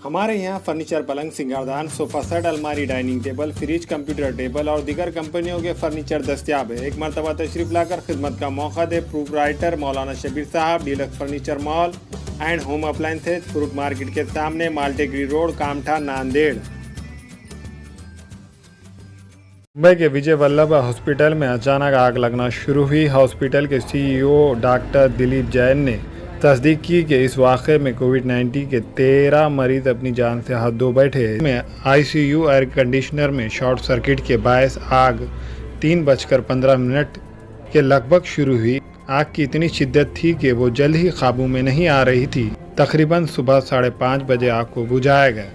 हमारे यहाँ फर्नीचर, पलंग, सिंगारदान, सोफा सेट, अलमारी, dining table, fridge, computer table और दीगर कंपनियों के फर्नीचर दस्तियाब है। एक मरतबा तशरीफ लाकर खिदमत का मौका दे। प्रोप्राइटर मौलाना शबीर साहब, deluxe furniture mall and home appliances, fruit market के सामने, माल्टेगिरी रोड, कामठा, नांदेड़। मुंबई के विजय वल्लभ हॉस्पिटल में अचानक आग लगना शुरू हुई। हॉस्पिटल के सीईओ डॉक्टर दिलीप जैन ने तस्दीक की कि इस वाक़े में कोविड-19 के 13 मरीज अपनी जान से हाथ धो बैठे में आईसीयू एयर कंडीशनर में शॉर्ट सर्किट के बायस आग 3:15 के लगभग शुरू हुई। आग की इतनी शिद्दत थी कि वो जल्द ही काबू में नहीं आ रही थी। तकरीबन सुबह 5:30 बजे आग को बुझाया गया।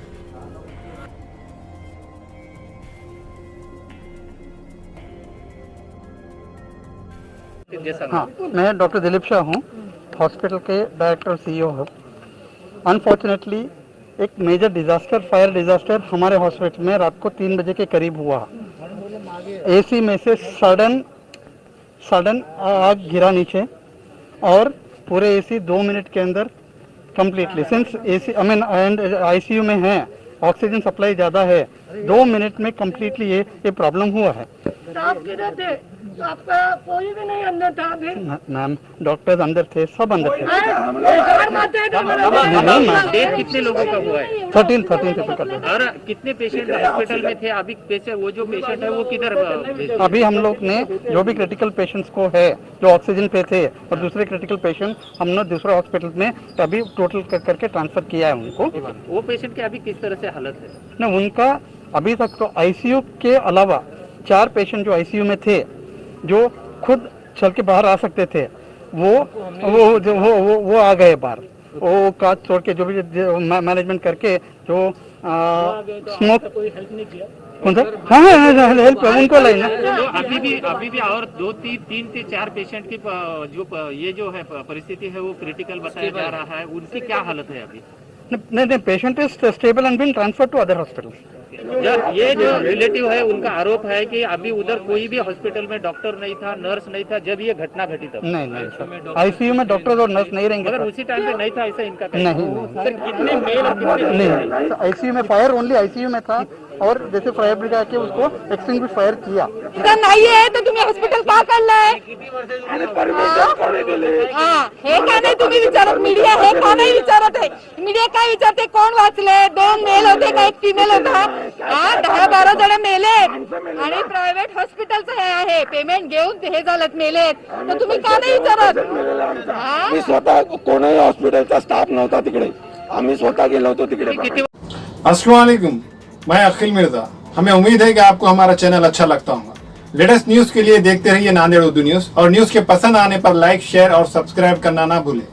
हाँ, मैं डॉक्टर दिलीप शाह हूँ, हॉस्पिटल के डायरेक्टर सीईओ हूँ। अनफॉर्चुनेटली एक मेजर डिजास्टर, फायर डिजास्टर हमारे हॉस्पिटल में रात को 3 बजे के करीब हुआ। एसी में से सडन आग गिरा नीचे और पूरे एसी 2 मिनट के अंदर completely, since AC and ICU में है, ऑक्सीजन सप्लाई ज़्यादा है, 2 मिनट में कम्प्लीटली ये प्रॉब्लम हुआ है। आप किधर थे? आपका कोई भी नहीं अंदर था फिर? मैम, डॉक्टर्स अंदर थे, सब अंदर थे। डेथ कितने लोगों का हुआ है? 13 people का। और कितने पेशेंट हॉस्पिटल में थे अभी? वो जो पेशेंट है वो किधर? अभी हम लोग ने जो भी क्रिटिकल पेशेंट्स को है जो ऑक्सीजन पे थे और दूसरे क्रिटिकल पेशेंट हमने दूसरे हॉस्पिटल में अभी टोटल करके ट्रांसफर किया है उनको। वो पेशेंट की अभी किस तरह से हालत है? न, उनका अभी तक तो आईसीयू के अलावा 4 पेशेंट जो आईसीयू में थे, जो खुद चल के बाहर आ सकते थे, वो आ गए बाहर। वो कांच तोड़ के जो भी मैनेजमेंट करके जो स्मोक कौन सा हाँ हेल्प उनको लेना। तो अभी भी और 3 से 4 पेशेंट की जो ये जो है परिस्थिति है वो क्रिटिकल बताया जा रहा है। उनकी क्या हालत है अभी? नहीं, patient is stable and been transfer to other hospital. ये जो रिलेटिव है उनका आरोप है कि अभी उधर कोई भी हॉस्पिटल में डॉक्टर नहीं था, नर्स नहीं था जब ये घटना घटी तब। नहीं, आईसीयू में डॉक्टर और नर्स नहीं रहेंगे। अगर उसी टाइम पे नहीं था ऐसा इनका नहीं। सर, कितने मेल और कितने नहीं, आईसीयू में फायर ओनली आईसीयू में था और जैसे फायर ब्रिगेड आके उसको एक्सटिंग्विश फायर किया। नाही आहे तर तुम्ही हॉस्पिटल का काढलंय? हे का नाही तुम्ही विचारत? मीडिया हे का नाही विचारत आहे? मीडिया काय विचारते? कोण वाचले? 2 मेल होते का 1 फिमेल होता? 10-12 जण मेले आणि प्रायव्हेट हॉस्पिटलचं हे आहे, पेमेंट घेऊन हे झालं मेलेत, तर तुम्ही का नाही विचारत? मी स्वतः कोणाही हॉस्पिटलचा स्टाफ नव्हता तिकडे, आम्ही स्वतः गेलो होतो तिकडे। अस्सलाम वालेकुम, मैं अखिल मिर्जा। हमें उम्मीद है कि आपको हमारा चैनल अच्छा लगता होगा। लेटेस्ट न्यूज के लिए देखते रहिए नांदेड़ उर्दू न्यूज और न्यूज के पसंद आने पर लाइक, शेयर और सब्सक्राइब करना ना भूलें।